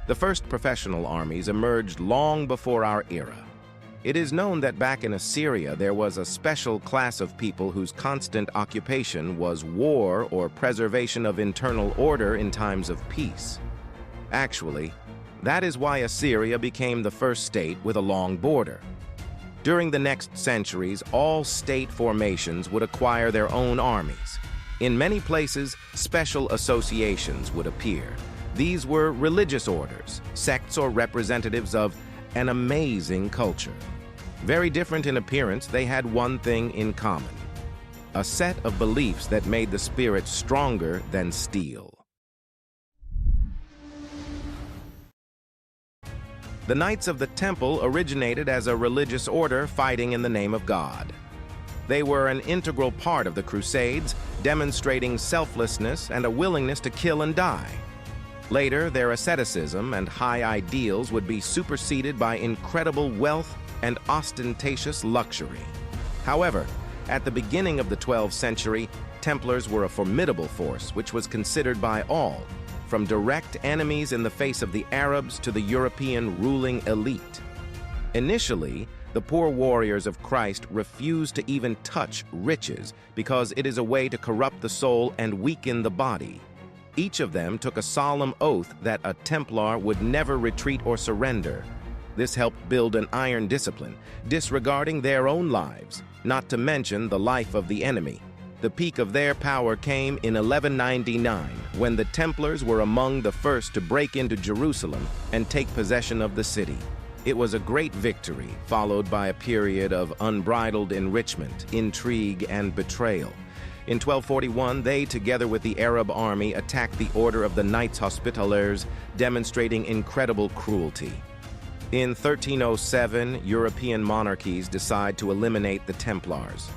The first professional armies emerged long before our era. It is known that back in Assyria there was a special class of people whose constant occupation was war or preservation of internal order in times of peace. Actually, that is why Assyria became the first state with a long border. During the next centuries, all state formations would acquire their own armies. In many places, special associations would appear. These were religious orders, sects or representatives of an amazing culture. Very different in appearance, they had one thing in common: a set of beliefs that made the spirit stronger than steel. The Knights of the Temple originated as a religious order fighting in the name of God. They were an integral part of the Crusades, demonstrating selflessness and a willingness to kill and die. Later, their asceticism and high ideals would be superseded by incredible wealth and ostentatious luxury. However, at the beginning of the 12th century, Templars were a formidable force which was considered by all, from direct enemies in the face of the Arabs to the European ruling elite. Initially, the poor warriors of Christ refused to even touch riches because it is a way to corrupt the soul and weaken the body. Each of them took a solemn oath that a Templar would never retreat or surrender. This helped build an iron discipline, disregarding their own lives, not to mention the life of the enemy. The peak of their power came in 1199, when the Templars were among the first to break into Jerusalem and take possession of the city. It was a great victory, followed by a period of unbridled enrichment, intrigue, and betrayal. In 1241, they, together with the Arab army, attacked the Order of the Knights Hospitallers, demonstrating incredible cruelty. In 1307, European monarchies decide to eliminate the Templars.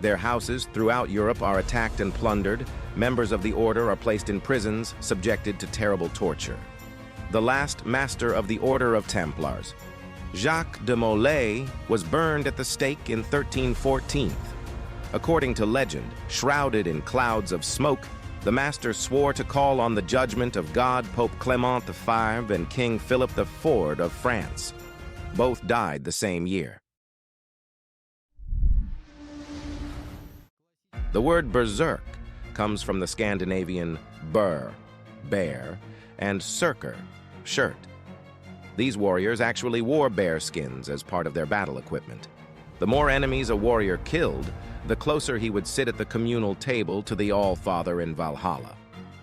Their houses throughout Europe are attacked and plundered. Members of the order are placed in prisons, subjected to terrible torture. The last master of the Order of Templars, Jacques de Molay, was burned at the stake in 1314. According to legend, shrouded in clouds of smoke, the master swore to call on the judgment of God, Pope Clement V, and King Philip IV of France. Both died the same year. The word berserk comes from the Scandinavian ber, bear, and serker, shirt. These warriors actually wore bear skins as part of their battle equipment. The more enemies a warrior killed, the closer he would sit at the communal table to the All-Father in Valhalla.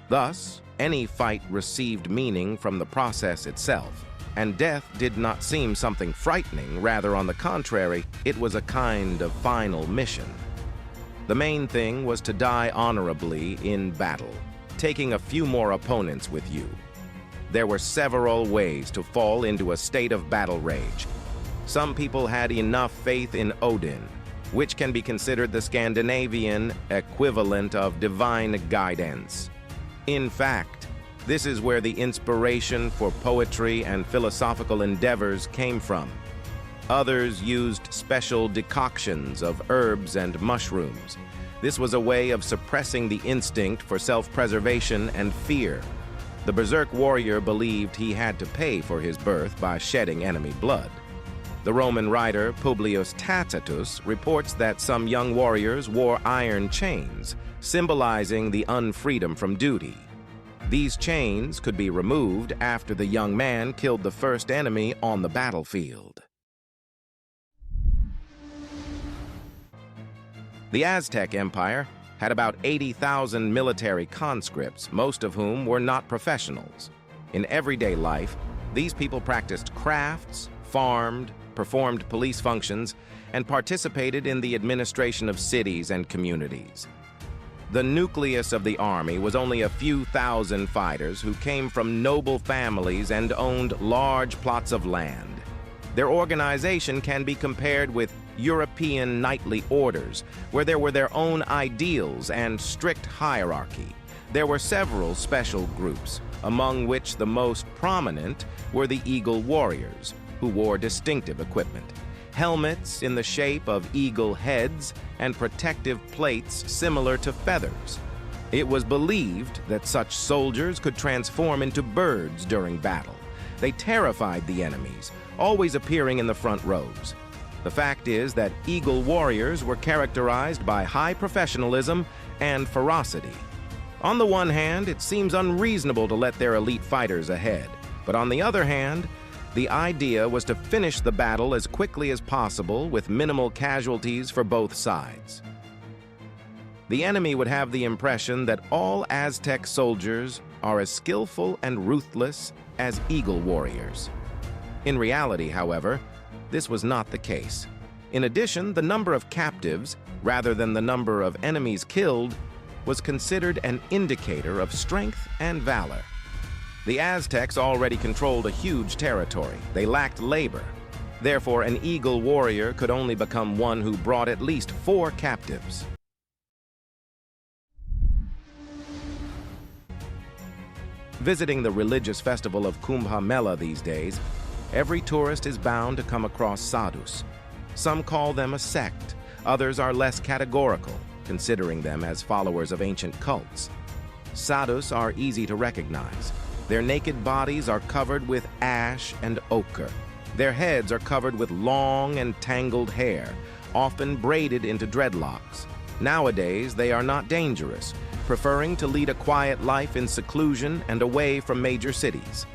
Thus, any fight received meaning from the process itself, and death did not seem something frightening. Rather, on the contrary, it was a kind of final mission. The main thing was to die honorably in battle, taking a few more opponents with you. There were several ways to fall into a state of battle rage. Some people had enough faith in Odin, which can be considered the Scandinavian equivalent of divine guidance. In fact, this is where the inspiration for poetry and philosophical endeavors came from. Others used special decoctions of herbs and mushrooms. This was a way of suppressing the instinct for self-preservation and fear. The berserk warrior believed he had to pay for his birth by shedding enemy blood. The Roman writer Publius Tacitus reports that some young warriors wore iron chains, symbolizing the unfreedom from duty. These chains could be removed after the young man killed the first enemy on the battlefield. The Aztec Empire had about 80,000 military conscripts, most of whom were not professionals. In everyday life, these people practiced crafts, farmed, performed police functions, and participated in the administration of cities and communities. The nucleus of the army was only a few thousand fighters who came from noble families and owned large plots of land. Their organization can be compared with European knightly orders, where there were their own ideals and strict hierarchy. There were several special groups, among which the most prominent were the Eagle Warriors, who wore distinctive equipment: helmets in the shape of eagle heads and protective plates similar to feathers. It was believed that such soldiers could transform into birds during battle. They terrified the enemies, always appearing in the front rows. The fact is that Eagle warriors were characterized by high professionalism and ferocity. On the one hand, it seems unreasonable to let their elite fighters ahead, but on the other hand, the idea was to finish the battle as quickly as possible with minimal casualties for both sides. The enemy would have the impression that all Aztec soldiers are as skillful and ruthless as Eagle warriors. In reality, however, this was not the case. In addition, the number of captives, rather than the number of enemies killed, was considered an indicator of strength and valor. The Aztecs already controlled a huge territory. They lacked labor. Therefore, an Eagle warrior could only become one who brought at least 4 captives. Visiting the religious festival of Kumbh Mela these days, every tourist is bound to come across sadhus. Some call them a sect. Others are less categorical, considering them as followers of ancient cults. Sadhus are easy to recognize. Their naked bodies are covered with ash and ochre. Their heads are covered with long and tangled hair, often braided into dreadlocks. Nowadays, they are not dangerous, preferring to lead a quiet life in seclusion and away from major cities.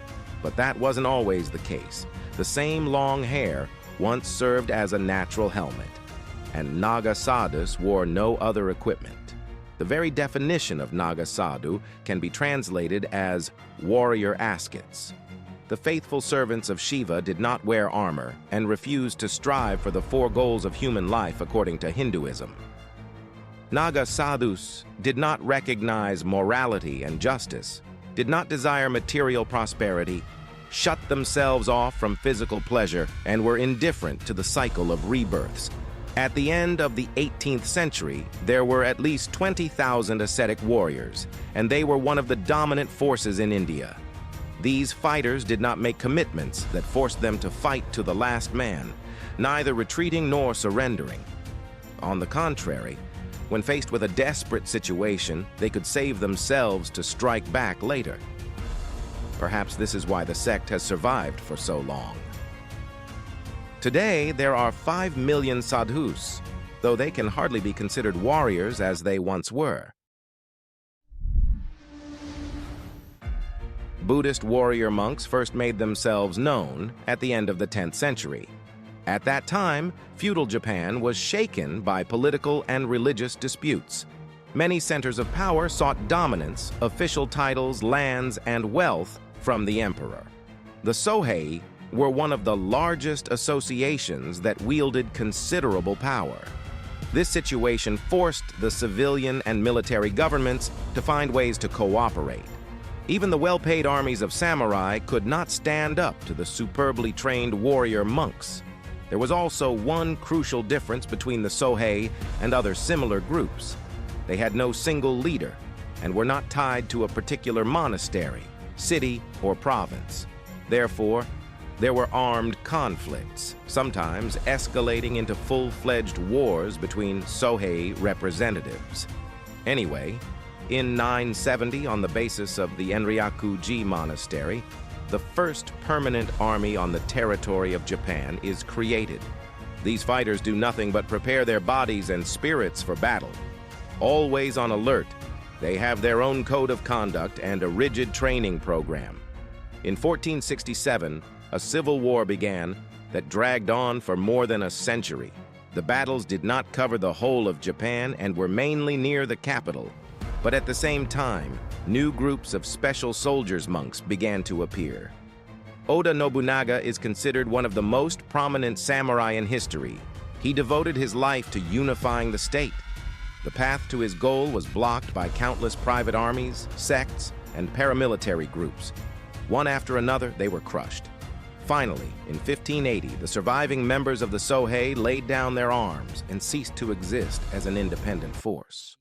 But that wasn't always the case. The same long hair once served as a natural helmet, and Naga sadhus wore no other equipment. The very definition of Naga sadhu can be translated as warrior askets. The faithful servants of Shiva did not wear armor and refused to strive for the 4 goals of human life according to Hinduism. Naga sadhus did not recognize morality and justice, did not desire material prosperity, shut themselves off from physical pleasure, and were indifferent to the cycle of rebirths. At the end of the 18th century, there were at least 20,000 ascetic warriors, and they were one of the dominant forces in India. These fighters did not make commitments that forced them to fight to the last man, neither retreating nor surrendering. On the contrary, when faced with a desperate situation, they could save themselves to strike back later. Perhaps this is why the sect has survived for so long. Today, there are 5 million sadhus, though they can hardly be considered warriors as they once were. Buddhist warrior monks first made themselves known at the end of the 10th century. At that time, feudal Japan was shaken by political and religious disputes. Many centers of power sought dominance, official titles, lands, and wealth from the emperor. The Sohei were one of the largest associations that wielded considerable power. This situation forced the civilian and military governments to find ways to cooperate. Even the well-paid armies of samurai could not stand up to the superbly trained warrior monks. There was also one crucial difference between the Sohei and other similar groups. They had no single leader and were not tied to a particular monastery, city, or province. Therefore, there were armed conflicts, sometimes escalating into full-fledged wars between Sohei representatives. Anyway, in 970, on the basis of the Enryaku-ji monastery, the first permanent army on the territory of Japan is created. These fighters do nothing but prepare their bodies and spirits for battle. Always on alert, they have their own code of conduct and a rigid training program. In 1467, a civil war began that dragged on for more than a century. The battles did not cover the whole of Japan and were mainly near the capital. But at the same time, new groups of special soldiers monks began to appear. Oda Nobunaga is considered one of the most prominent samurai in history. He devoted his life to unifying the state. The path to his goal was blocked by countless private armies, sects, and paramilitary groups. One after another, they were crushed. Finally, in 1580, the surviving members of the Sohei laid down their arms and ceased to exist as an independent force.